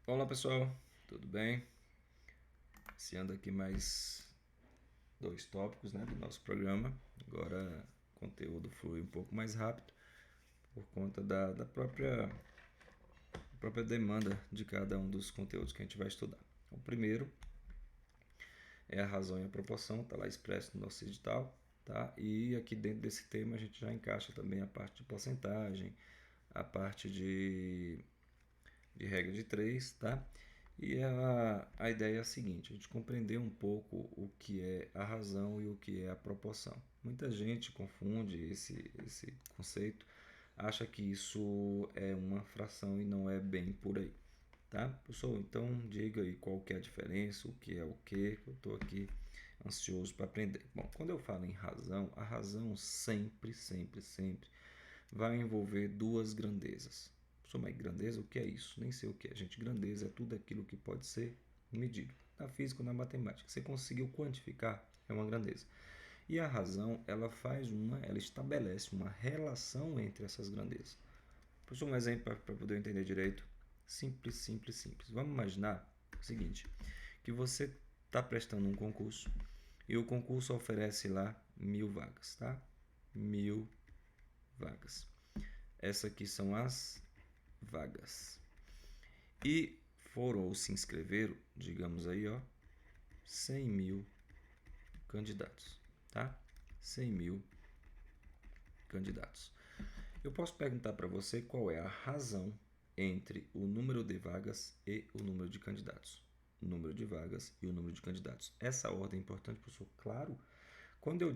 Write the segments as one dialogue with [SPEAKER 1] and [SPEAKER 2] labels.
[SPEAKER 1] Olá pessoal, tudo bem? Iniciando aqui mais dois tópicos, do nosso programa. Agora o conteúdo flui um pouco mais rápido por conta da própria demanda de cada um dos conteúdos que a gente vai estudar. O primeiro é a razão e a proporção, está lá expresso no nosso edital, tá? E aqui dentro desse tema a gente já encaixa também a parte de porcentagem, a parte de regra de três, tá? E a ideia é a seguinte: a gente compreender um pouco o que é a razão e o que é a proporção. Muita gente confunde esse conceito, acha que isso é uma fração e não é bem por aí, tá? Pessoal, então diga aí qual que é a diferença, o que é o que eu estou aqui ansioso para aprender. Bom, quando eu falo em razão, a razão sempre vai envolver duas grandezas. Professor, mas grandeza, o que é isso? Nem sei o que é. Gente, grandeza é tudo aquilo que pode ser medido. Na física ou na matemática. Você conseguiu quantificar, é uma grandeza. E a razão, ela estabelece uma relação entre essas grandezas. Professor, um exemplo para poder entender direito. Simples. Vamos imaginar o seguinte, que você está prestando um concurso e o concurso oferece lá 1.000 vagas, tá? 1.000 vagas. Essas aqui são as vagas. E foram ou se inscreveram, digamos aí, 100.000 candidatos, tá? 100.000 candidatos. Eu posso perguntar para você qual é a razão entre o número de vagas e o número de candidatos. O número de vagas e o número de candidatos. Essa ordem é importante, professor. Claro, quando eu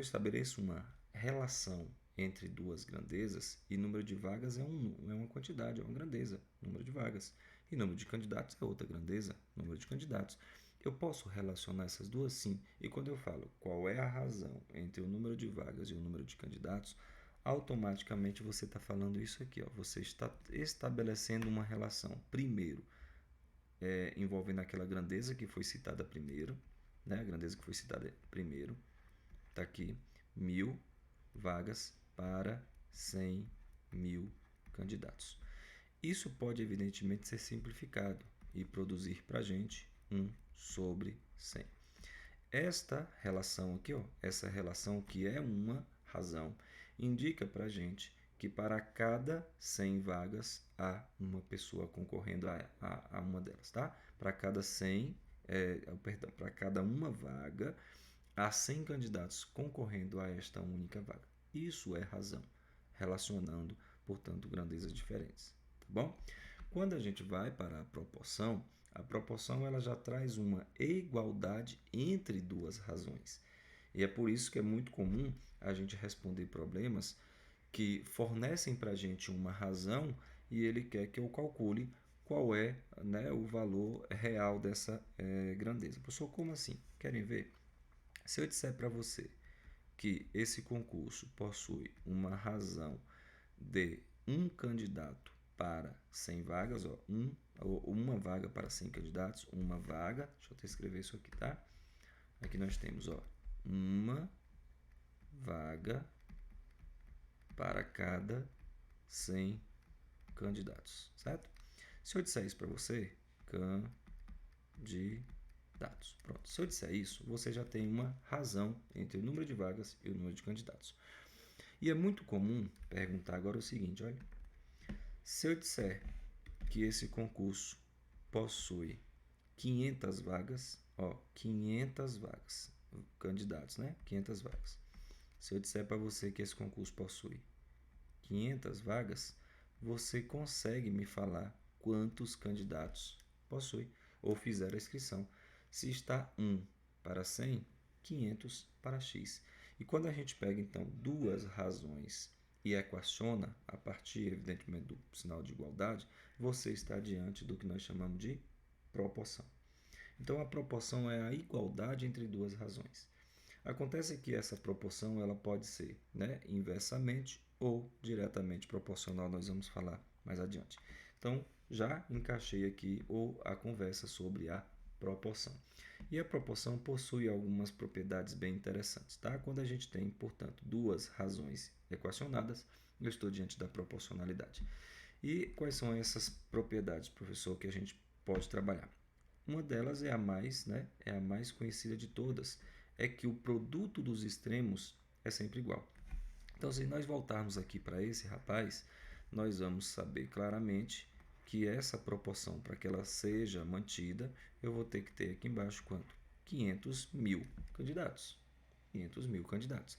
[SPEAKER 1] estabeleço uma relação entre duas grandezas, e número de vagas é uma quantidade, é uma grandeza, número de vagas, e número de candidatos é outra grandeza, número de candidatos. Eu posso relacionar essas duas sim, e quando eu falo qual é a razão entre o número de vagas e o número de candidatos, automaticamente você está falando isso aqui, você está estabelecendo uma relação, primeiro, envolvendo aquela grandeza que foi citada primeiro, a grandeza que foi citada primeiro, está aqui, 1.000 vagas para 100.000 candidatos. Isso pode, evidentemente, ser simplificado e produzir para a gente 1 sobre 100. Esta relação aqui, essa relação que é uma razão, indica para a gente que para cada 100 vagas há uma pessoa concorrendo a uma delas, tá? Para cada 100, para cada uma vaga, há 100 candidatos concorrendo a esta única vaga. Isso é razão, relacionando, portanto, grandezas diferentes. Tá bom? Quando a gente vai para a proporção ela já traz uma igualdade entre duas razões. E é por isso que é muito comum a gente responder problemas que fornecem para a gente uma razão e ele quer que eu calcule qual é, o valor real dessa grandeza. Professor, como assim? Querem ver? Se eu disser para você que esse concurso possui uma razão de um candidato para 100 vagas, uma vaga para 100 candidatos, uma vaga, deixa eu até escrever isso aqui, tá? Aqui nós temos, uma vaga para cada 100 candidatos, certo? Se eu disser isso para você, candidatos. Pronto. Se eu disser isso, você já tem uma razão entre o número de vagas e o número de candidatos. E é muito comum perguntar agora o seguinte, olha, se eu disser que esse concurso possui 500 vagas, 500 vagas, candidatos, 500 vagas. Se eu disser para você que esse concurso possui 500 vagas, você consegue me falar quantos candidatos possui ou fizeram a inscrição. Se está 1 para 100, 500 para X. E quando a gente pega, então, duas razões e equaciona a partir, evidentemente, do sinal de igualdade, você está diante do que nós chamamos de proporção. Então, a proporção é a igualdade entre duas razões. Acontece que essa proporção ela pode ser inversamente ou diretamente proporcional, nós vamos falar mais adiante. Então, já encaixei aqui a conversa sobre a proporção. E a proporção possui algumas propriedades bem interessantes, tá? Quando a gente tem, portanto, duas razões equacionadas, eu estou diante da proporcionalidade. E quais são essas propriedades, professor, que a gente pode trabalhar. Uma delas é a mais, né? É a mais conhecida de todas, é que o produto dos extremos é sempre igual. Então, se nós voltarmos aqui para esse rapaz, nós vamos saber claramente que essa proporção, para que ela seja mantida, eu vou ter que ter aqui embaixo quanto? 500 mil candidatos. 500 mil candidatos.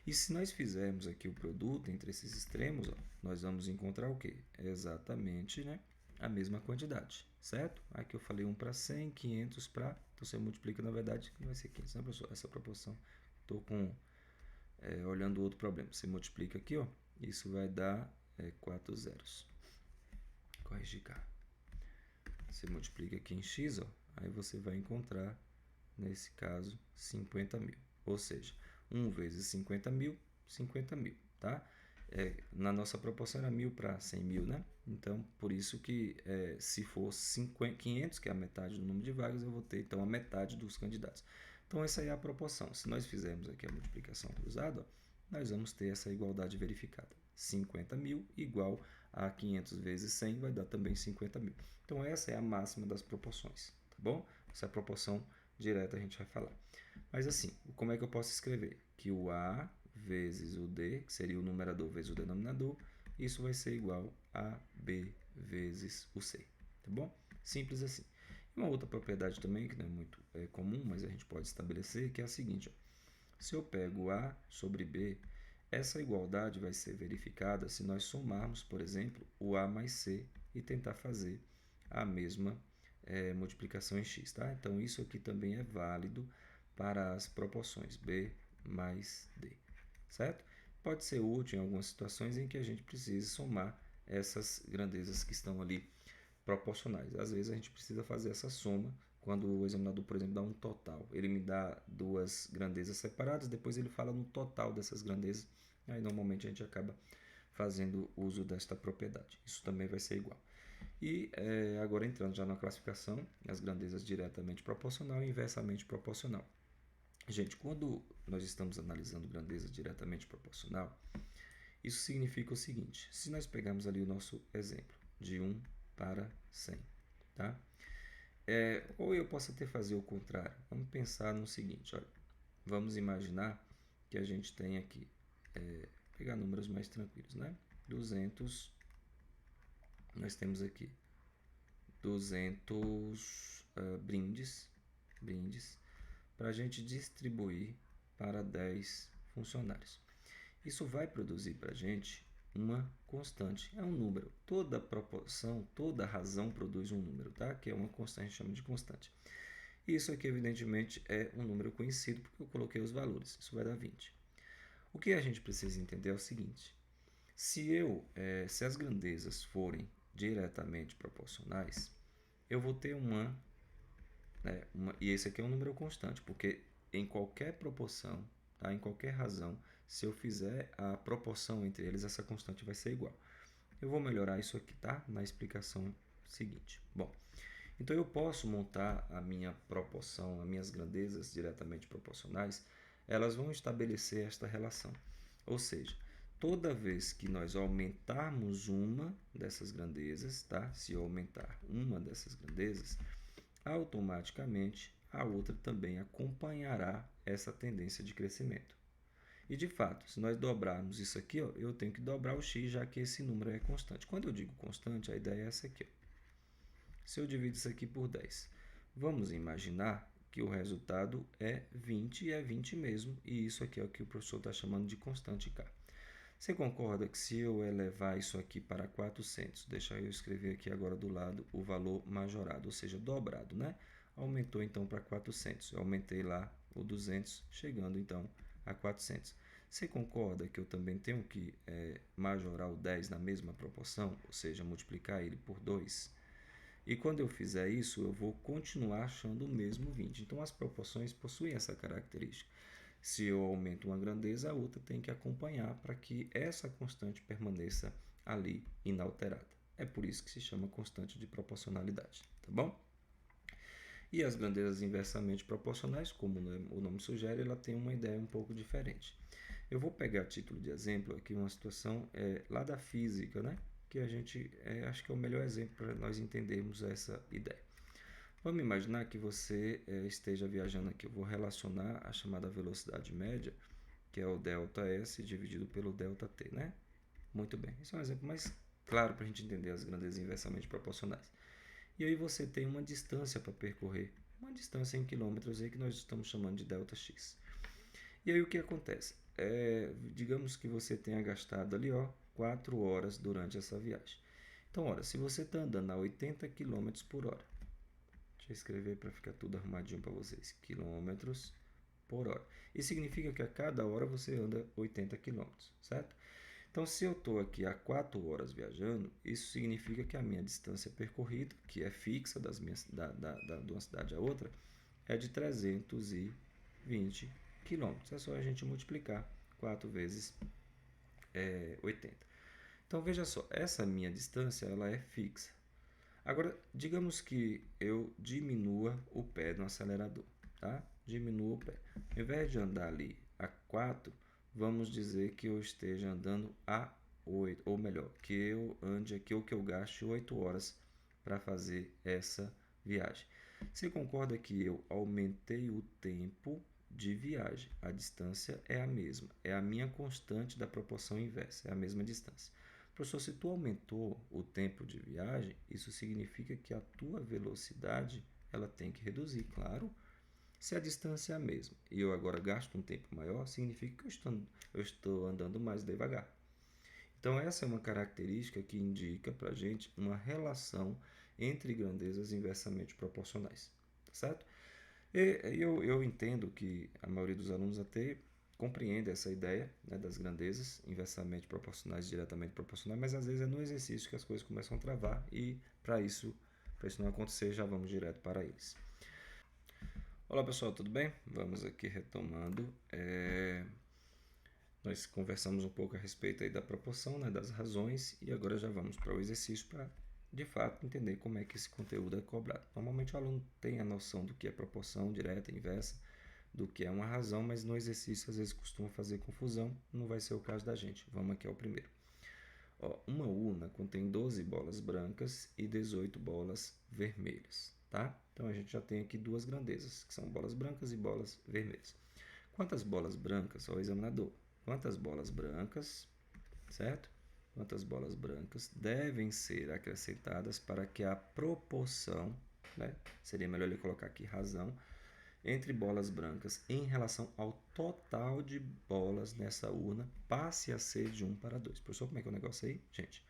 [SPEAKER 1] E se nós fizermos aqui o produto entre esses extremos, ó, nós vamos encontrar o quê? Exatamente, né, a mesma quantidade, certo? Aqui eu falei 1 para 100, 500 para... Então, você multiplica, na verdade, não vai ser 500, né, professor? Essa proporção, estou olhando outro problema. Você multiplica aqui, ó, isso vai dar 4 zeros. Corrigir cá. Você multiplica aqui em x, ó, aí você vai encontrar, nesse caso, 50 mil. Ou seja, 1 vezes 50 mil, 50 mil, tá? Na nossa proporção era 1.000 para 100 mil, né? Então, por isso que se for 500, que é a metade do número de vagas, eu vou ter, então, a metade dos candidatos. Então, essa é a proporção. Se nós fizermos aqui a multiplicação cruzada, ó, nós vamos ter essa igualdade verificada. 50 mil igual a 500 vezes 100 vai dar também 50 mil. Então, essa é a máxima das proporções, tá bom? Essa é a proporção direta a gente vai falar. Mas assim, como é que eu posso escrever? Que o A vezes o D, que seria o numerador vezes o denominador, isso vai ser igual a B vezes o C, tá bom? Simples assim. E uma outra propriedade também, que não é muito comum, mas a gente pode estabelecer, que é a seguinte, ó. Se eu pego A sobre B, essa igualdade vai ser verificada se nós somarmos, por exemplo, o A mais C e tentar fazer a mesma multiplicação em x, tá? Então, isso aqui também é válido para as proporções B mais D, certo? Pode ser útil em algumas situações em que a gente precise somar essas grandezas que estão ali proporcionais. Às vezes a gente precisa fazer essa soma quando o examinador, por exemplo, dá um total. Ele me dá duas grandezas separadas, depois ele fala no total dessas grandezas, aí normalmente a gente acaba fazendo uso desta propriedade. Isso também vai ser igual. E agora entrando já na classificação, as grandezas diretamente proporcional e inversamente proporcional. Gente, quando nós estamos analisando grandeza diretamente proporcional, isso significa o seguinte: se nós pegarmos ali o nosso exemplo de 1 para 100, tá? Ou eu posso até fazer o contrário. Vamos pensar no seguinte, olha, vamos imaginar que a gente tem aqui, pegar números mais tranquilos, né? 200, nós temos aqui 200 brindes para a gente distribuir para 10 funcionários. Isso vai produzir para a gente uma constante, é um número. Toda proporção, toda razão produz um número, tá? Que é uma constante, a gente chama de constante. Isso aqui, evidentemente, é um número conhecido porque eu coloquei os valores. Isso vai dar 20. O que a gente precisa entender é o seguinte: se as grandezas forem diretamente proporcionais, eu vou ter e esse aqui é um número constante, porque em qualquer proporção, tá? Em qualquer razão, se eu fizer a proporção entre eles, essa constante vai ser igual. Eu vou melhorar isso aqui, tá? Na explicação seguinte. Bom, então eu posso montar a minha proporção, as minhas grandezas diretamente proporcionais, elas vão estabelecer esta relação. Ou seja, toda vez que nós aumentarmos uma dessas grandezas, tá? Se eu aumentar uma dessas grandezas, automaticamente a outra também acompanhará essa tendência de crescimento. E de fato, se nós dobrarmos isso aqui, ó, eu tenho que dobrar o x, já que esse número é constante. Quando eu digo constante, a ideia é essa aqui. Ó. Se eu divido isso aqui por 10, vamos imaginar que o resultado é 20 e é 20 mesmo, e isso aqui é o que o professor está chamando de constante k. Você concorda que se eu elevar isso aqui para 400, deixa eu escrever aqui agora do lado o valor majorado, ou seja, dobrado, né? Aumentou então para 400, eu aumentei lá o 200, chegando então a 400. Você concorda que eu também tenho que majorar o 10 na mesma proporção, ou seja, multiplicar ele por 2? E quando eu fizer isso, eu vou continuar achando o mesmo 20. Então, as proporções possuem essa característica. Se eu aumento uma grandeza, a outra tem que acompanhar para que essa constante permaneça ali inalterada. É por isso que se chama constante de proporcionalidade, tá bom? E as grandezas inversamente proporcionais, como o nome sugere, ela tem uma ideia um pouco diferente. Eu vou pegar a título de exemplo aqui uma situação lá da física, né? Que a gente acho que é o melhor exemplo para nós entendermos essa ideia. Vamos imaginar que você esteja viajando aqui. Eu vou relacionar a chamada velocidade média, que é o ΔS dividido pelo ΔT, né? Muito bem. Esse é um exemplo mais claro para a gente entender as grandezas inversamente proporcionais. E aí você tem uma distância para percorrer, uma distância em quilômetros aí que nós estamos chamando de ΔX. E aí o que acontece? Digamos que você tenha gastado ali, 4 horas durante essa viagem. Então, olha, se você está andando a 80 km por hora, deixa eu escrever para ficar tudo arrumadinho para vocês, quilômetros por hora. Isso significa que a cada hora você anda 80 km, certo? Então, se eu estou aqui há 4 horas viajando, isso significa que a minha distância percorrida, que é fixa de uma cidade a outra, é de 320 quilômetros. É só a gente multiplicar 4 vezes 80. Então, veja só, essa minha distância ela é fixa. Agora, digamos que eu diminua o pé no acelerador, tá? Diminua o pé. Ao invés de andar ali a 4, vamos dizer que eu esteja andando a 8, ou melhor, que eu ande aqui ou que eu gaste 8 horas para fazer essa viagem. Você concorda que eu aumentei o tempo de viagem? A distância é a mesma, é a minha constante da proporção inversa, é a mesma distância. Professor, se tu aumentou o tempo de viagem, isso significa que a tua velocidade ela tem que reduzir, claro. Se a distância é a mesma e eu agora gasto um tempo maior, significa que eu estou andando mais devagar. Então, essa é uma característica que indica para a gente uma relação entre grandezas inversamente proporcionais, tá certo? E eu entendo que a maioria dos alunos até compreende essa ideia, né, das grandezas inversamente proporcionais e diretamente proporcionais, mas às vezes é no exercício que as coisas começam a travar e para isso não acontecer, já vamos direto para eles. Olá pessoal, tudo bem? Vamos aqui retomando. Nós conversamos um pouco a respeito aí da proporção, né, das razões, e agora já vamos para o exercício para, de fato, entender como é que esse conteúdo é cobrado. Normalmente o aluno tem a noção do que é proporção direta, inversa, do que é uma razão, mas no exercício às vezes costuma fazer confusão, não vai ser o caso da gente. Vamos aqui ao primeiro. Uma urna contém 12 bolas brancas e 18 bolas vermelhas, tá? Então a gente já tem aqui duas grandezas, que são bolas brancas e bolas vermelhas. Quantas bolas brancas, ó, o examinador, quantas bolas brancas, certo? Quantas bolas brancas devem ser acrescentadas para que a proporção, né? Seria melhor ele colocar aqui razão, entre bolas brancas em relação ao total de bolas nessa urna passe a ser de 1 para 2. Professor, como é que é o negócio aí? Gente,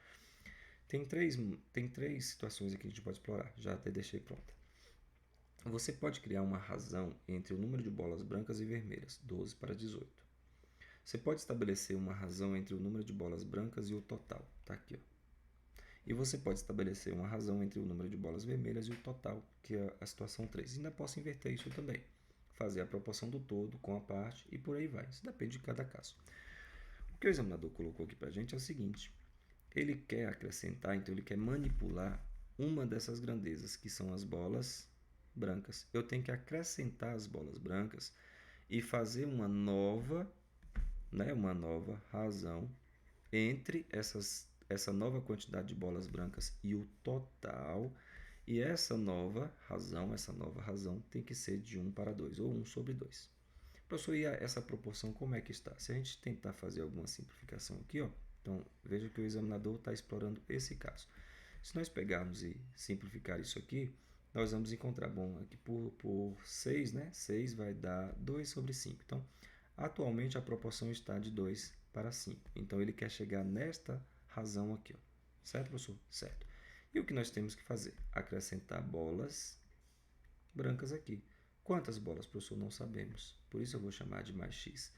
[SPEAKER 1] tem três situações aqui que a gente pode explorar. Já até deixei pronta. Você pode criar uma razão entre o número de bolas brancas e vermelhas, 12 para 18. Você pode estabelecer uma razão entre o número de bolas brancas e o total. Tá aqui, ó. E você pode estabelecer uma razão entre o número de bolas vermelhas e o total, que é a situação 3. Ainda posso inverter isso também. Fazer a proporção do todo com a parte e por aí vai. Isso depende de cada caso. O que o examinador colocou aqui para a gente é o seguinte. Ele quer acrescentar, então ele quer manipular uma dessas grandezas, que são as bolas brancas. Eu tenho que acrescentar as bolas brancas e fazer uma nova razão entre essa nova quantidade de bolas brancas e o total. E essa nova razão tem que ser de 1 para 2, ou 1 sobre 2. Professor, e essa proporção como é que está? Se a gente tentar fazer alguma simplificação aqui, então veja que o examinador está explorando esse caso. Se nós pegarmos e simplificar isso aqui, nós vamos encontrar, aqui por 6, né? 6 vai dar 2 sobre 5. Então, atualmente a proporção está de 2 para 5. Então, ele quer chegar nesta razão aqui, certo, professor? Certo. E o que nós temos que fazer? Acrescentar bolas brancas aqui. Quantas bolas, professor? Não sabemos. Por isso eu vou chamar de mais x.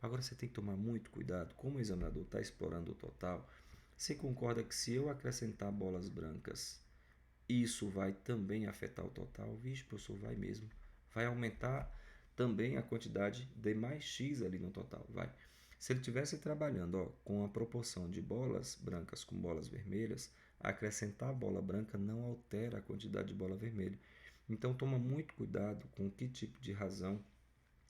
[SPEAKER 1] Agora você tem que tomar muito cuidado. Como o examinador está explorando o total, você concorda que se eu acrescentar bolas brancas, isso vai também afetar o total? Vixe, professor, vai mesmo. Vai aumentar também a quantidade de mais x ali no total. Vai. Se ele estivesse trabalhando com a proporção de bolas brancas com bolas vermelhas, acrescentar a bola branca não altera a quantidade de bola vermelha. Então, toma muito cuidado com que tipo de razão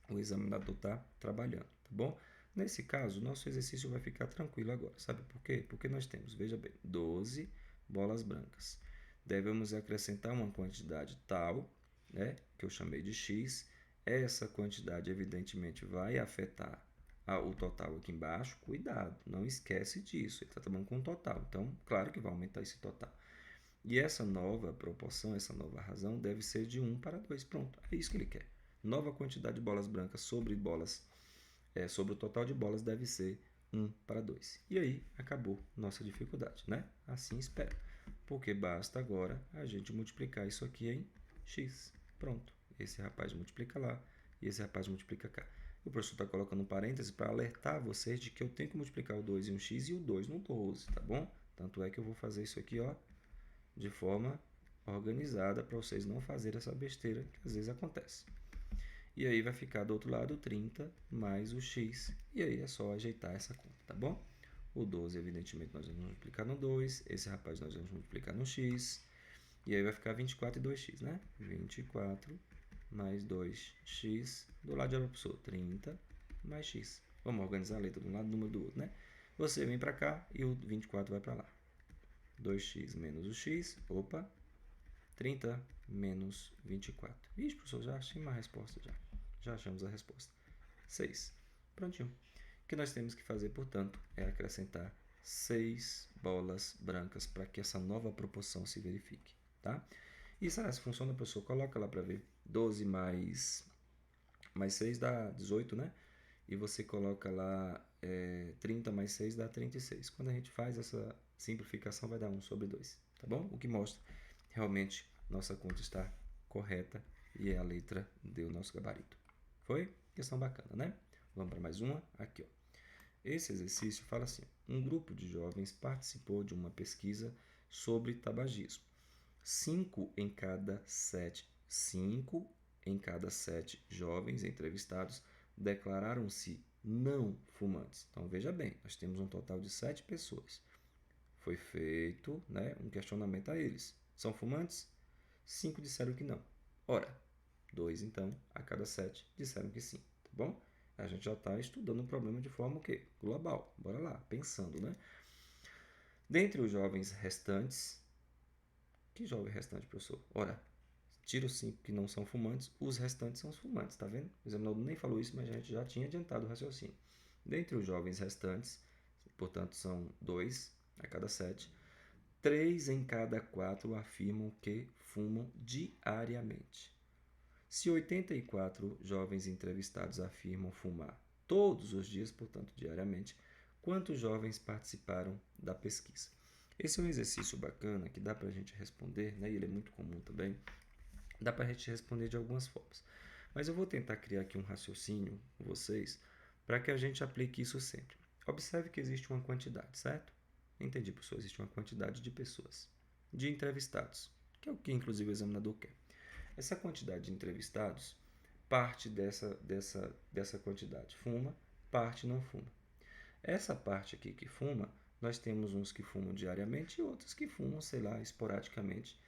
[SPEAKER 1] o examinador está trabalhando, tá bom? Nesse caso, nosso exercício vai ficar tranquilo agora. Sabe por quê? Porque nós temos, veja bem, 12 bolas brancas. devemos acrescentar uma quantidade tal, né, que eu chamei de x. Essa quantidade, evidentemente, vai afetar o total aqui embaixo. Cuidado, não esquece disso. Ele está trabalhando com o total. Então, claro que vai aumentar esse total. E essa nova proporção, essa nova razão, deve ser de 1 para 2. Pronto, é isso que ele quer. Nova quantidade de bolas brancas sobre sobre o total de bolas deve ser 1 para 2. E aí, acabou nossa dificuldade, né? Assim espera. Porque basta agora a gente multiplicar isso aqui em x. Pronto. Esse rapaz multiplica lá e esse rapaz multiplica cá. O professor está colocando um parêntese para alertar vocês de que eu tenho que multiplicar o 2 em um x e o 2 no 12, tá bom? Tanto é que eu vou fazer isso aqui, ó, de forma organizada para vocês não fazerem essa besteira que às vezes acontece. E aí vai ficar do outro lado 30 mais o x. E aí é só ajeitar essa conta, tá bom? O 12, evidentemente, nós vamos multiplicar no 2. Esse rapaz nós vamos multiplicar no x. E aí vai ficar 24 e 2x, né? 24 mais 2x. Do lado de outra pessoa, 30 mais x. Vamos organizar a letra de um lado e o número do outro, né? Você vem para cá e o 24 vai para lá. 2x menos o x. Opa! 30 menos 24. Ixi, professor, já achei uma resposta já. Já achamos a resposta. 6. Prontinho. O que nós temos que fazer, portanto, é acrescentar 6 bolas brancas para que essa nova proporção se verifique, tá? E será que funciona, professor? Coloca lá para ver. 12 mais 6 dá 18, né? E você coloca lá 30 mais 6 dá 36. Quando a gente faz essa simplificação, vai dar 1 sobre 2, tá bom? O que mostra realmente nossa conta está correta e é a letra D o nosso gabarito. Foi? Questão bacana, né? Vamos para mais uma? Aqui, ó. Esse exercício fala assim: um grupo de jovens participou de uma pesquisa sobre tabagismo. 5 em cada 7 jovens entrevistados declararam-se não fumantes. Então, veja bem, nós temos um total de 7 pessoas. Foi feito, né, um questionamento a eles. São fumantes? 5 disseram que não. Ora, 2 então, a cada 7 disseram que sim, tá bom? A gente já está estudando o problema de forma o quê? Global. Bora lá, pensando, né? Dentre os jovens restantes... Que jovem restante, professor? Ora, tira os 5 que não são fumantes, os restantes são os fumantes, tá vendo? O examinador nem falou isso, mas a gente já tinha adiantado o raciocínio. Dentre os jovens restantes, portanto, são 2 a cada 7, 3 em cada 4 afirmam que fumam diariamente. Se 84 jovens entrevistados afirmam fumar todos os dias, portanto diariamente, quantos jovens participaram da pesquisa? Esse é um exercício bacana que dá para a gente responder, né? E ele é muito comum também. Dá para a gente responder de algumas formas. Mas eu vou tentar criar aqui um raciocínio com vocês para que a gente aplique isso sempre. Observe que existe uma quantidade, certo? Entendi, professor. Existe uma quantidade de pessoas, de entrevistados, que é o que inclusive o examinador quer. Essa quantidade de entrevistados, parte dessa quantidade fuma, parte não fuma. Essa parte aqui que fuma, nós temos uns que fumam diariamente e outros que fumam, sei lá, esporadicamente.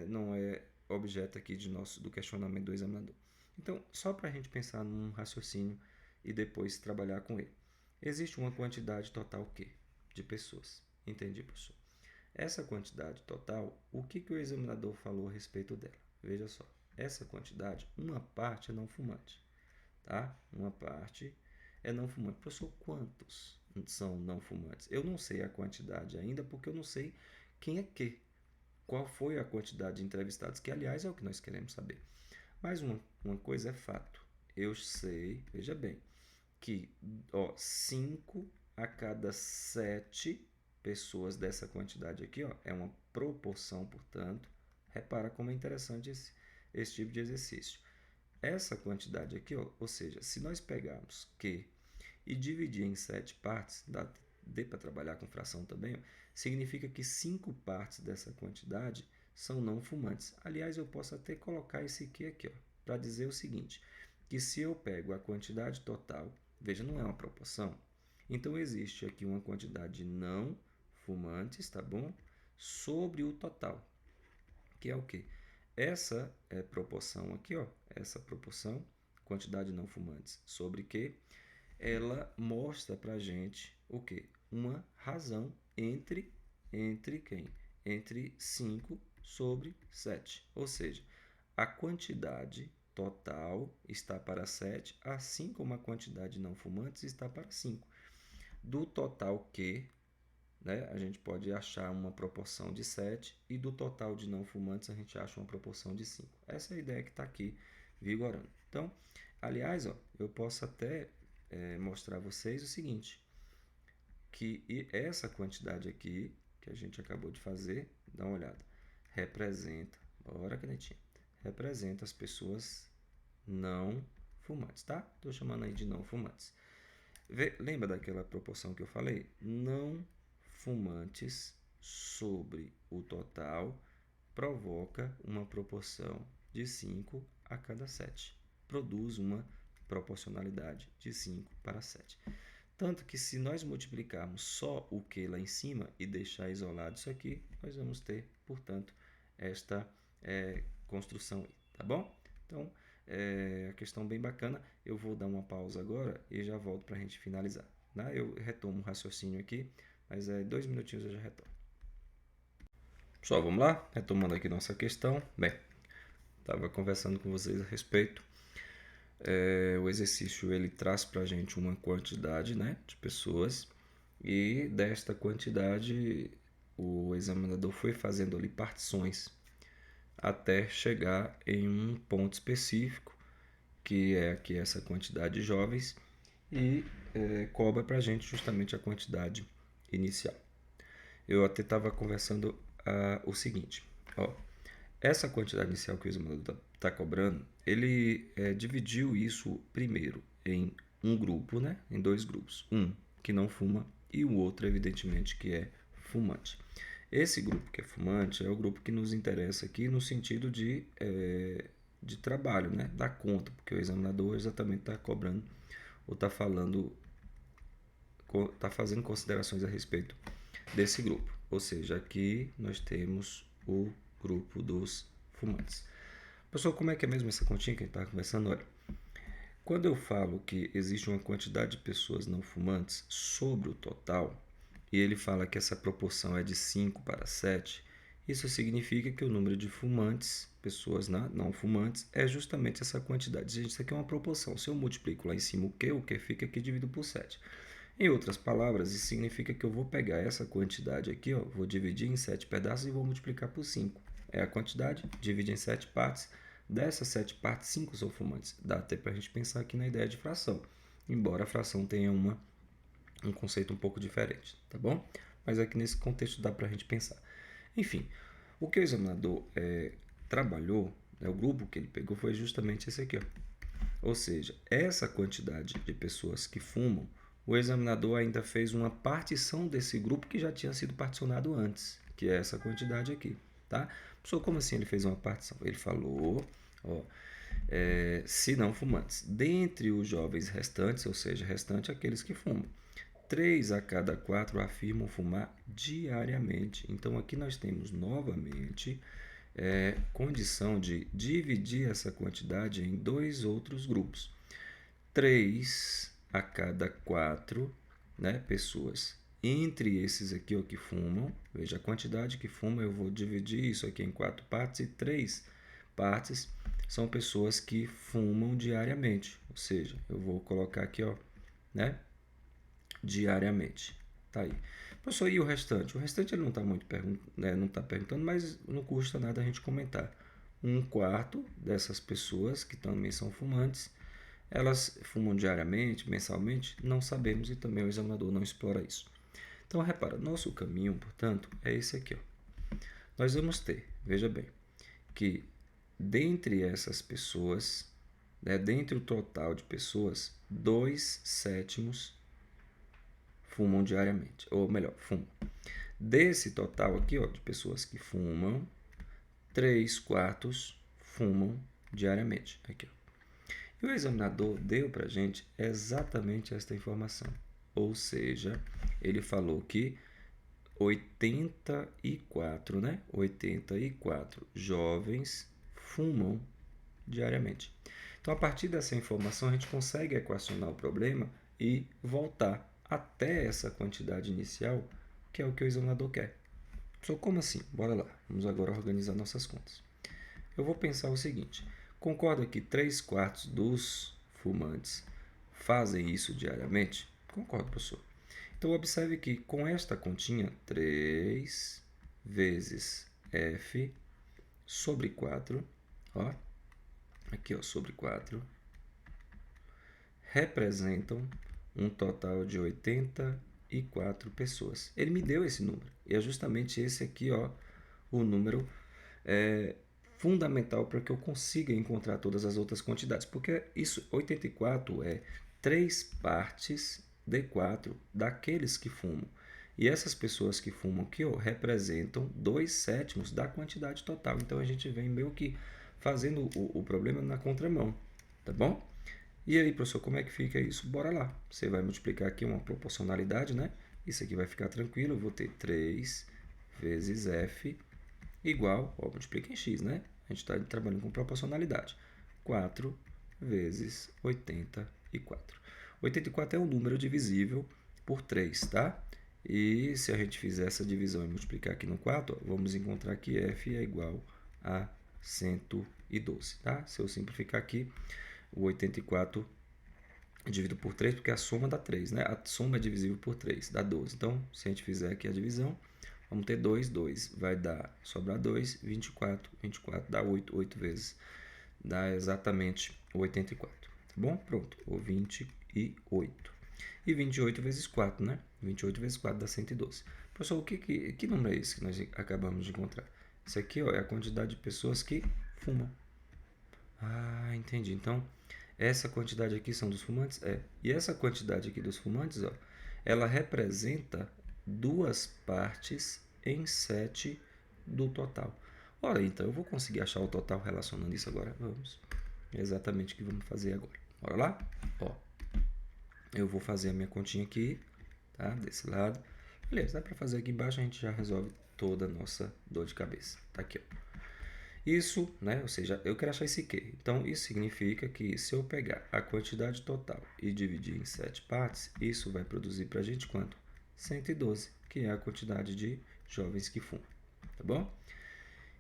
[SPEAKER 1] Não é objeto aqui do questionamento do examinador. Então, só para a gente pensar num raciocínio e depois trabalhar com ele. Existe uma quantidade total quê? De pessoas. Entendi, professor? Essa quantidade total, o que o examinador falou a respeito dela? Veja só, essa quantidade, uma parte é não fumante, tá? Uma parte é não fumante. Professor, quantos são não fumantes? Eu não sei a quantidade ainda, porque eu não sei quem é que. Qual foi a quantidade de entrevistados, que aliás é o que nós queremos saber. Mas uma coisa é fato. Eu sei, veja bem, que 5 a cada 7 pessoas dessa quantidade aqui, ó, é uma proporção, portanto. Repara como é interessante esse tipo de exercício. Essa quantidade aqui, ó, ou seja, se nós pegarmos Q e dividir em 7 partes, dê para trabalhar com fração também, ó, significa que 5 partes dessa quantidade são não fumantes. Aliás, eu posso até colocar esse Q aqui, para dizer o seguinte, que se eu pego a quantidade total, veja, não é uma proporção, então existe aqui uma quantidade de não fumantes, tá bom? Sobre o total, que é o quê? Essa proporção aqui, ó, essa proporção, quantidade de não fumantes sobre Q, ela mostra para a gente o quê? Uma razão entre quem? entre 5 sobre 7. Ou seja, a quantidade total está para 7, assim como a quantidade de não fumantes está para 5. Do total Q, né, a gente pode achar uma proporção de 7 e do total de não fumantes a gente acha uma proporção de 5. Essa é a ideia que está aqui vigorando. Então, aliás, ó, eu posso até mostrar a vocês o seguinte, que essa quantidade aqui, que a gente acabou de fazer, dá uma olhada, representa, bora canetinha, representa as pessoas não fumantes, tá? Estou chamando aí de não fumantes. Lembra daquela proporção que eu falei? Não fumantes sobre o total provoca uma proporção de 5 a cada 7. Produz uma proporcionalidade de 5 para 7. Tanto que se nós multiplicarmos só o Q lá em cima e deixar isolado isso aqui, nós vamos ter, portanto, esta construção aí, tá bom? Então, a questão bem bacana. Eu vou dar uma pausa agora e já volto para a gente finalizar. Né? Eu retomo o raciocínio aqui, mas 2 minutinhos eu já retorno. Pessoal, vamos lá? Retomando aqui nossa questão. Bem, estava conversando com vocês a respeito. O exercício ele traz para a gente uma quantidade, né, de pessoas e desta quantidade o examinador foi fazendo ali partições até chegar em um ponto específico, que é aqui essa quantidade de jovens, e cobra para a gente justamente a quantidade inicial. Eu até estava conversando o seguinte, ó, essa quantidade inicial que o examinador está cobrando, ele dividiu isso primeiro em um grupo, né, em 2 grupos, um que não fuma e o outro, evidentemente, que é fumante. Esse grupo que é fumante é o grupo que nos interessa aqui no sentido de trabalho, né? Da conta, porque o examinador exatamente está cobrando ou está fazendo considerações a respeito desse grupo. Ou seja, aqui nós temos o grupo dos fumantes. Pessoal, como é que é mesmo essa continha que a gente estava conversando? Olha, quando eu falo que existe uma quantidade de pessoas não fumantes sobre o total, e ele fala que essa proporção é de 5 para 7, isso significa que o número de fumantes, pessoas não fumantes, é justamente essa quantidade. Gente, isso aqui é uma proporção. Se eu multiplico lá em cima o que fica aqui dividido por 7. Em outras palavras, isso significa que eu vou pegar essa quantidade aqui, ó, vou dividir em 7 pedaços e vou multiplicar por 5. É a quantidade, divide em 7 partes. Dessas 7 partes, 5 são fumantes. Dá até para a gente pensar aqui na ideia de fração, embora a fração tenha um conceito um pouco diferente, tá bom? Mas aqui nesse contexto dá para a gente pensar. Enfim, o que o examinador trabalhou, né, o grupo que ele pegou foi justamente esse aqui, ó. Ou seja, essa quantidade de pessoas que fumam, o examinador ainda fez uma partição desse grupo que já tinha sido particionado antes, que é essa quantidade aqui, tá? Pessoal, como assim ele fez uma partição? Ele falou, ó, se não fumantes, dentre os jovens restantes, ou seja, restante aqueles que fumam, 3 a cada 4 afirmam fumar diariamente. Então, aqui nós temos novamente condição de dividir essa quantidade em 2 outros grupos. 3 a cada 4, né, pessoas. Entre esses aqui ó, que fumam, veja a quantidade que fuma, eu vou dividir isso aqui em 4 partes e 3 partes são pessoas que fumam diariamente. Ou seja, eu vou colocar aqui, ó, né, diariamente. Tá aí. Professor, e o restante? O restante ele não está muito não tá perguntando, mas não custa nada a gente comentar. 1/4 dessas pessoas que também são fumantes, elas fumam diariamente, mensalmente? Não sabemos e também o examinador não explora isso. Então, repara, nosso caminho, portanto, é esse aqui. Ó. Nós vamos ter, veja bem, que dentre essas pessoas, né, dentre o total de pessoas, 2/7 fumam diariamente, ou melhor, fumam. Desse total aqui, ó, de pessoas que fumam, 3/4 fumam diariamente. Aqui, ó. E o examinador deu para a gente exatamente esta informação. Ou seja, ele falou que 84, né? 84 jovens fumam diariamente. Então, a partir dessa informação, a gente consegue equacionar o problema e voltar até essa quantidade inicial, que é o que o examinador quer. Só como assim? Bora lá. Vamos agora organizar nossas contas. Eu vou pensar o seguinte. Concorda que 3/4 dos fumantes fazem isso diariamente? Concordo, professor. Então, observe que com esta continha, 3 vezes F sobre 4, ó, aqui ó, sobre 4, representam um total de 84 pessoas. Ele me deu esse número. E é justamente esse aqui, ó, o número fundamental para que eu consiga encontrar todas as outras quantidades. Porque isso, 84 é 3 partes de 4 daqueles que fumam. E essas pessoas que fumam aqui, ó, representam 2/7 da quantidade total. Então a gente vem meio que fazendo o problema na contramão, tá bom? E aí, professor, como é que fica isso? Bora lá. Você vai multiplicar aqui uma proporcionalidade, né? Isso aqui vai ficar tranquilo. Eu vou ter 3 vezes F igual, ó, multiplica em x, né? A gente está trabalhando com proporcionalidade. 4 vezes 84. 84 é um número divisível por 3, tá? E se a gente fizer essa divisão e multiplicar aqui no 4, ó, vamos encontrar que F é igual a 112, tá? Se eu simplificar aqui, o 84 dividido por 3, porque a soma dá 3, né? A soma é divisível por 3, dá 12. Então, se a gente fizer aqui a divisão, vamos ter 2, 2. Vai dar, sobrar 2, 24. 24 dá 8, 8 vezes. Dá exatamente 84. Tá bom? Pronto, o 28. E 28 vezes 4, né? 28 vezes 4 dá 112. Professor, que número é esse que nós acabamos de encontrar? Isso aqui ó, é a quantidade de pessoas que fumam. Ah, entendi. Então, essa quantidade aqui são dos fumantes? É. E essa quantidade aqui dos fumantes, ó, ela representa 2 partes em 7 do total. Ora, então, eu vou conseguir achar o total relacionando isso agora? Vamos. É exatamente o que vamos fazer agora. Bora lá? Ó, eu vou fazer a minha continha aqui, tá? Desse lado. Beleza, dá para fazer aqui embaixo, a gente já resolve toda a nossa dor de cabeça. Tá aqui, ó. Isso, né? Ou seja, eu quero achar esse Q. Então, isso significa que se eu pegar a quantidade total e dividir em 7 partes, isso vai produzir para a gente quanto? 112, que é a quantidade de jovens que fumam. Tá bom?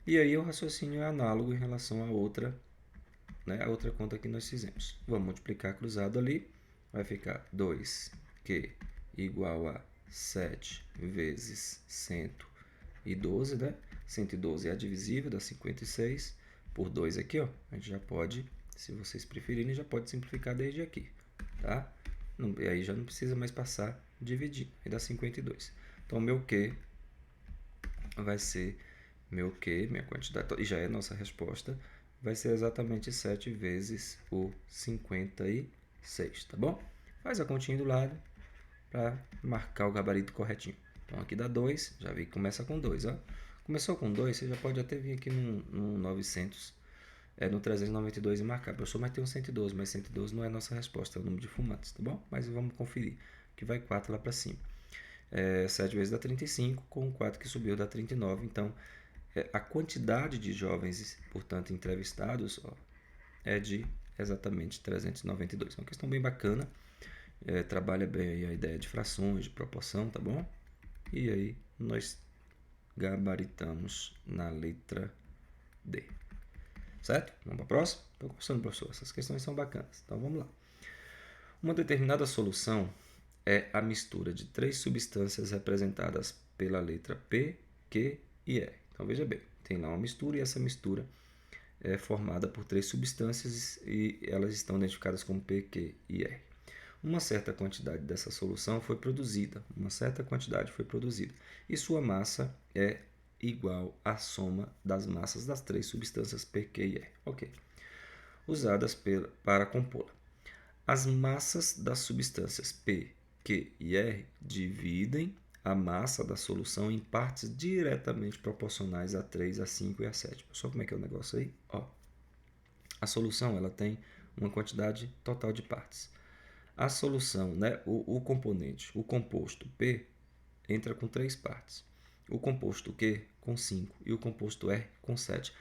[SPEAKER 1] E aí o raciocínio é análogo em relação à outra, né? A outra conta que nós fizemos. Vamos multiplicar cruzado ali. Vai ficar 2Q igual a 7 vezes 112, né? 112 é a divisível, dá 56 por 2 aqui, ó. A gente já pode, se vocês preferirem, já pode simplificar desde aqui, tá? E aí já não precisa mais passar dividir, aí dá 52. Então, meu Q vai ser, minha quantidade, e já é nossa resposta, vai ser exatamente 7 vezes o 56, tá bom? Faz a continha do lado para marcar o gabarito corretinho. Então, aqui dá 2, já vi que começa com 2, ó. Começou com 2, você já pode até vir aqui no 900, no 392 e marcar. Professor, mas tem um 112, mas 112 não é a nossa resposta, é o número de fumantes, tá bom? Mas vamos conferir, que vai 4 lá para cima. 7 vezes dá 35, com 4 que subiu dá 39. Então, a quantidade de jovens, portanto, entrevistados, ó, é de exatamente 392. É uma questão bem bacana, trabalha bem a ideia de frações, de proporção, tá bom? E aí, nós gabaritamos na letra D. Certo? Vamos para a próxima? Estou gostando, professor. Essas questões são bacanas. Então, vamos lá. Uma determinada solução é a mistura de 3 substâncias representadas pela letra P, Q e R. Então, veja bem, tem lá uma mistura e essa mistura é formada por 3 substâncias e elas estão identificadas como P, Q e R. Uma certa quantidade dessa solução foi produzida, e sua massa é igual à soma das massas das 3 substâncias P, Q e R. Ok. Usadas para compô-la. As massas das substâncias P, Q e R dividem a massa da solução em partes diretamente proporcionais a 3, a 5 e a 7. Pessoal, como é que é o negócio aí? Ó, a solução ela tem uma quantidade total de partes. A solução, né, o componente, o composto P, entra com 3 partes. O composto Q com 5 e o composto R com 7.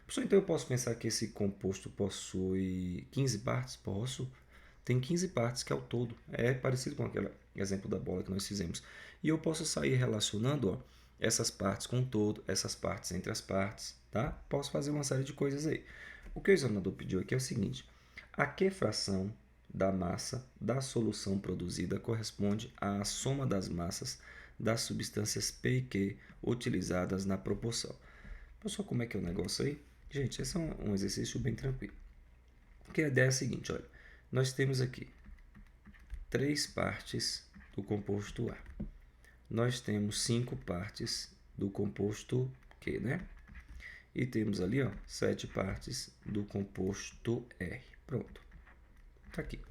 [SPEAKER 1] Professor, então eu posso pensar que esse composto possui 15 partes? Posso. Tem 15 partes, que é o todo. É parecido com aquele exemplo da bola que nós fizemos. E eu posso sair relacionando, ó, essas partes com todo, essas partes entre as partes, tá? Posso fazer uma série de coisas aí. O que o examinador pediu aqui é o seguinte: a que fração da massa da solução produzida corresponde à soma das massas das substâncias P e Q utilizadas na proporção? Pessoal, como é que é o negócio aí? Gente, esse é um exercício bem tranquilo. Porque a ideia é a seguinte, olha, nós temos aqui 3 partes do composto A. Nós temos 5 partes do composto Q, né? E temos ali, ó, 7 partes do composto R. Pronto. Tá aqui.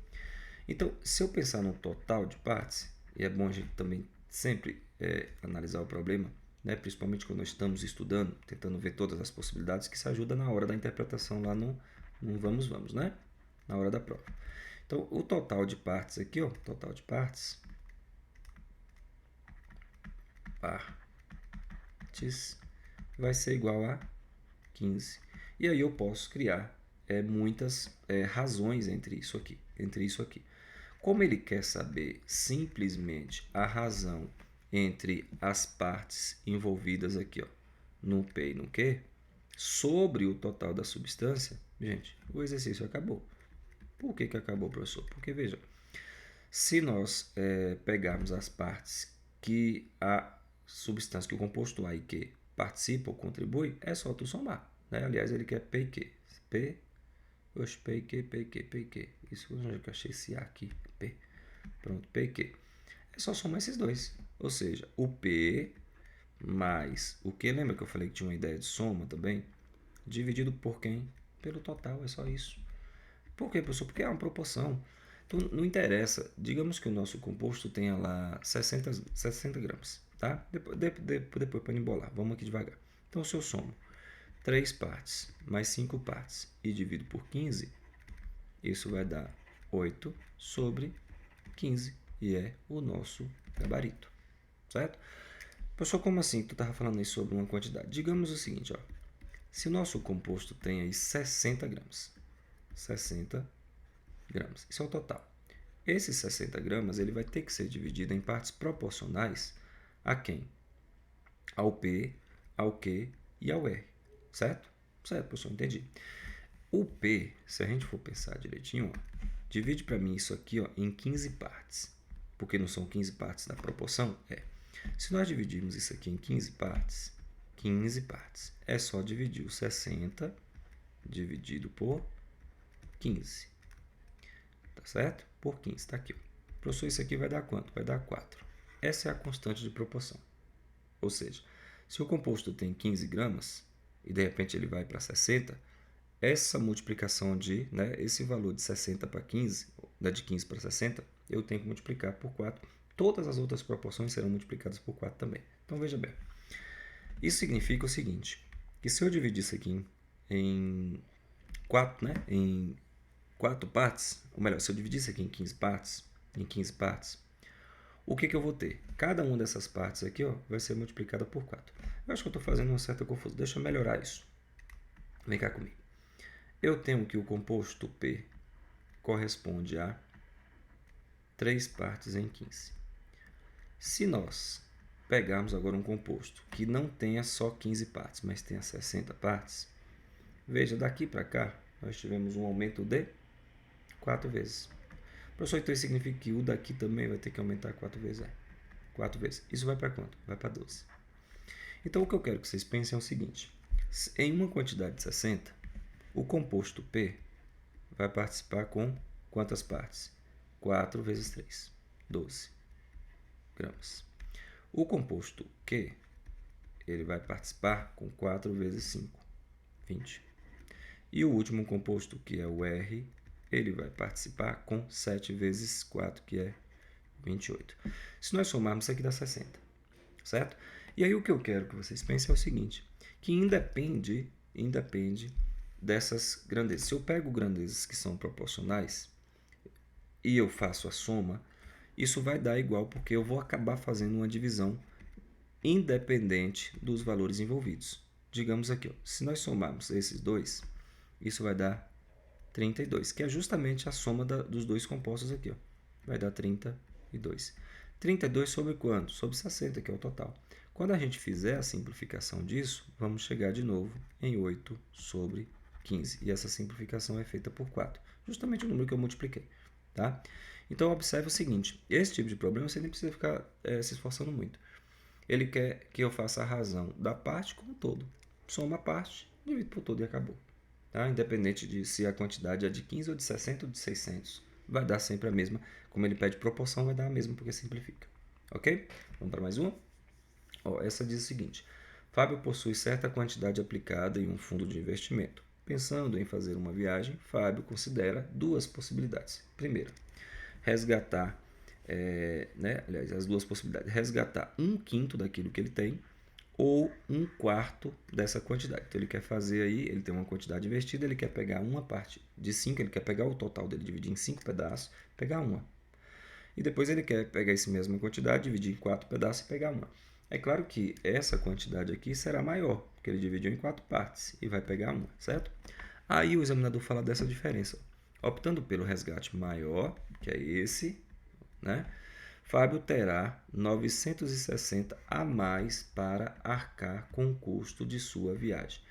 [SPEAKER 1] Então, se eu pensar no total de partes, e é bom a gente também sempre analisar o problema, né? Principalmente quando nós estamos estudando, tentando ver todas as possibilidades, que isso ajuda na hora da interpretação lá no vamos, né? Na hora da prova. Então, o total de partes aqui, ó, total de partes vai ser igual a 15. E aí eu posso criar muitas razões entre isso aqui. Como ele quer saber simplesmente a razão entre as partes envolvidas aqui, ó, no P e no Q, sobre o total da substância, gente, o exercício acabou. Por que acabou, professor? Porque, veja, se nós pegarmos as partes que a substância, que o composto A e Q participa ou contribui, é só tu somar. Né? Aliás, ele quer P e Q. P e Q, P e Q, P e Q. Isso eu achei esse A aqui. P. Pronto, P e Q. É só somar esses dois. Ou seja, o P mais o Q, lembra que eu falei que tinha uma ideia de soma também? Dividido por quem? Pelo total, é só isso. Por quê, professor? Porque é uma proporção. Então, não interessa. Digamos que o nosso composto tenha lá 60 gramas. Tá? Depois para embolar. Vamos aqui devagar. Então, se eu somo 3 partes mais 5 partes e divido por 15, isso vai dar 8 sobre 15. E é o nosso gabarito. Certo? Professor, como assim? Tu estava falando aí sobre uma quantidade. Digamos o seguinte, ó. Se o nosso composto tem aí 60 gramas. 60 gramas. Isso é o total. Esses 60 gramas ele vai ter que ser dividido em partes proporcionais a quem? Ao P, ao Q e ao R. Certo? Certo, professor, entendi. O P, se a gente for pensar direitinho, ó, divide para mim isso aqui, ó, em 15 partes. Porque não são 15 partes da proporção? É. Se nós dividirmos isso aqui em 15 partes, é só dividir o 60 dividido por 15. Tá certo? Por 15, está aqui. Professor, isso aqui vai dar quanto? Vai dar 4. Essa é a constante de proporção. Ou seja, se o composto tem 15 gramas e de repente ele vai para 60, essa multiplicação esse valor de 60 para 15, de 15 para 60, eu tenho que multiplicar por 4. Todas as outras proporções serão multiplicadas por 4 também. Então, veja bem. Isso significa o seguinte, que se eu dividir isso aqui em 4, né, em 4 partes, ou melhor, se eu dividir isso aqui em 15 partes, o que eu vou ter? Cada uma dessas partes aqui, ó, vai ser multiplicada por 4. Eu acho que eu estou fazendo uma certa confusão. Deixa eu melhorar isso. Vem cá comigo. Eu tenho que o composto P corresponde a 3 partes em 15. Se nós pegarmos agora um composto que não tenha só 15 partes, mas tenha 60 partes, veja, daqui para cá, nós tivemos um aumento de 4 vezes. Professor, então isso significa que o daqui também vai ter que aumentar 4 vezes? 4 vezes. Isso vai para quanto? Vai para 12. Então, o que eu quero que vocês pensem é o seguinte. Em uma quantidade de 60, o composto P vai participar com quantas partes? 4 vezes 3, 12 gramas. O composto Q, ele vai participar com 4 vezes 5, 20. E o último composto, que é o R, ele vai participar com 7 vezes 4, que é 28. Se nós somarmos, isso aqui dá 60, certo? E aí o que eu quero que vocês pensem é o seguinte, que independe dessas grandezas. Se eu pego grandezas que são proporcionais e eu faço a soma, isso vai dar igual, porque eu vou acabar fazendo uma divisão independente dos valores envolvidos. Digamos aqui, ó, se nós somarmos esses dois, isso vai dar 32, que é justamente a soma dos dois compostos aqui. Ó. Vai dar 32. 32 sobre quanto? Sobre 60, que é o total. Quando a gente fizer a simplificação disso, vamos chegar de novo em 8 sobre 15. E essa simplificação é feita por 4, justamente o número que eu multipliquei. Tá? Então, observe o seguinte, esse tipo de problema você nem precisa ficar se esforçando muito. Ele quer que eu faça a razão da parte como um todo. Soma a parte, divido por todo e acabou. Tá? Independente de se a quantidade é de 15 ou de 60 ou de 600, vai dar sempre a mesma. Como ele pede proporção, vai dar a mesma porque simplifica. Ok? Vamos para mais uma? Essa diz o seguinte: Fábio possui certa quantidade aplicada em um fundo de investimento. Pensando em fazer uma viagem, Fábio considera duas possibilidades. Primeira, resgatar, as duas possibilidades, resgatar 1/5 daquilo que ele tem ou 1/4 dessa quantidade. Então ele quer fazer aí, ele tem uma quantidade investida, ele quer pegar uma parte de 5, ele quer pegar o total dele, dividir em 5 pedaços, pegar uma. E depois ele quer pegar essa mesma quantidade, dividir em 4 pedaços e pegar uma. É claro que essa quantidade aqui será maior, porque ele dividiu em 4 partes e vai pegar uma, certo? Aí o examinador fala dessa diferença. Optando pelo resgate maior, que é esse, né? Fábio terá 960 a mais para arcar com o custo de sua viagem.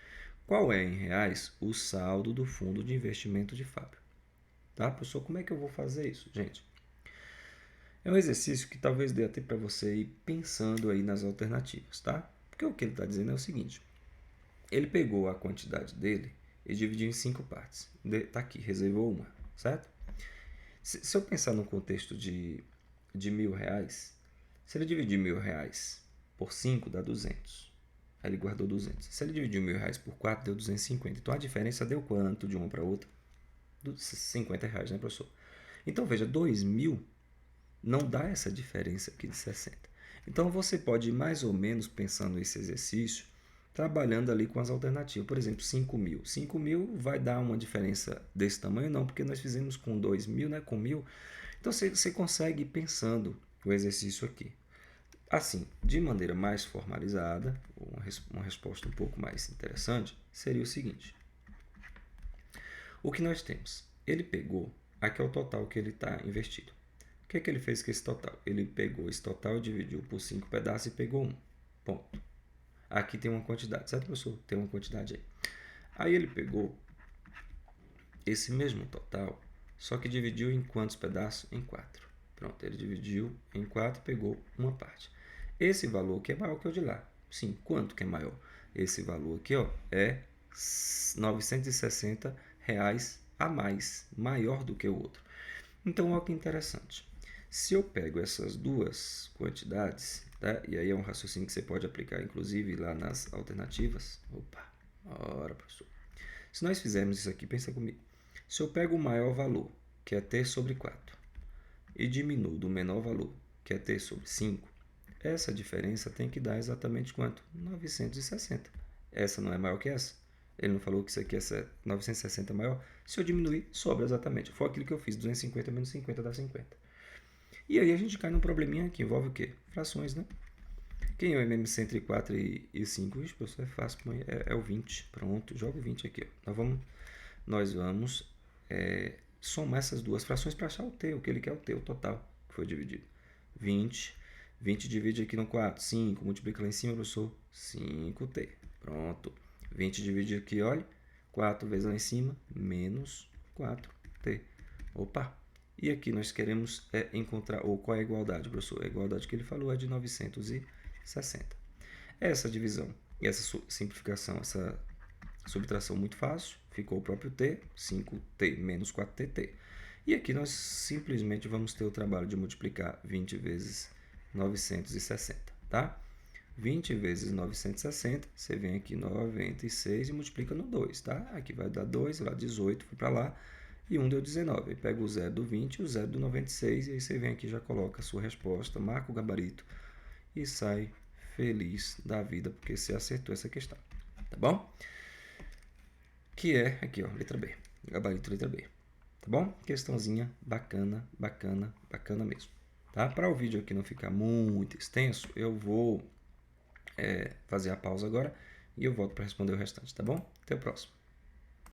[SPEAKER 1] Qual é, em reais, o saldo do fundo de investimento de Fábio? Tá, professor? Como é que eu vou fazer isso, gente? É um exercício que talvez dê até para você ir pensando aí nas alternativas, tá? Porque o que ele está dizendo é o seguinte: ele pegou a quantidade dele e dividiu em 5 partes. Tá aqui, reservou uma, certo? Se eu pensar no contexto de R$ 1.000, se ele dividir R$ 1.000 por 5, dá 200. Aí ele guardou 200. Se ele dividir R$ 1.000 por 4, deu 250. Então a diferença deu quanto de uma para outra? R$ 50, né, professor? Então veja, 2.000 não dá essa diferença aqui de 60. Então você pode ir mais ou menos pensando esse exercício, trabalhando ali com as alternativas. Por exemplo, 5.000. 5.000 vai dar uma diferença desse tamanho? Não, porque nós fizemos com 2.000, né? Com 1.000. Então você consegue ir pensando o exercício aqui. Assim, de maneira mais formalizada, uma resposta um pouco mais interessante, seria o seguinte. O que nós temos? Ele pegou, aqui é o total que ele está investido. O que ele fez com esse total? Ele pegou esse total, dividiu por 5 pedaços e pegou 1. Ponto. Aqui tem uma quantidade, certo, professor? Tem uma quantidade aí. Aí ele pegou esse mesmo total, só que dividiu em quantos pedaços? Em 4. Pronto, ele dividiu em 4 e pegou uma parte. Esse valor aqui é maior que o de lá. Sim, quanto que é maior? Esse valor aqui é R$ 960 a mais, maior do que o outro. Então, olha que interessante. Se eu pego essas duas quantidades, tá? E aí é um raciocínio que você pode aplicar, inclusive, lá nas alternativas. Opa, ora, professor. Se nós fizermos isso aqui, pensa comigo. Se eu pego o maior valor, que é t sobre 4, e diminuo do menor valor, que é t sobre 5, essa diferença tem que dar exatamente quanto? 960. Essa não é maior que essa? Ele não falou que isso aqui é 960 maior? Se eu diminuir, sobra exatamente. Foi aquilo que eu fiz, 250 menos 50 dá 50. E aí a gente cai num probleminha que envolve o quê? Frações, né? Quem é o MMC entre 4 e 5? Ixi, professor, é fácil, é o 20. Pronto, joga o 20 aqui. Ó. Nós vamos somar essas duas frações para achar o T, o que ele quer, o T, o total que foi dividido. 20 divide aqui no 4, 5, multiplica lá em cima, professor, 5T. Pronto. 20 divide aqui, olha, 4 vezes lá em cima, menos 4T. Opa! E aqui nós queremos encontrar, ou qual é a igualdade, professor? A igualdade que ele falou é de 960. Essa divisão, essa simplificação, essa subtração muito fácil, ficou o próprio t, 5t menos 4tt. E aqui nós simplesmente vamos ter o trabalho de multiplicar 20 vezes 960, tá? 20 vezes 960, você vem aqui 96 e multiplica no 2, tá? Aqui vai dar 2, lá 18, foi para lá, e 1 deu 19. Aí pega o 0 do 20 e o 0 do 96, e aí você vem aqui e já coloca a sua resposta, marca o gabarito e sai feliz da vida, porque você acertou essa questão, tá bom? Que é aqui, ó, letra B, gabarito letra B, tá bom? Questãozinha bacana, bacana, bacana mesmo, tá? Para o vídeo aqui não ficar muito extenso, eu vou fazer a pausa agora e eu volto para responder o restante, tá bom? Até o próximo.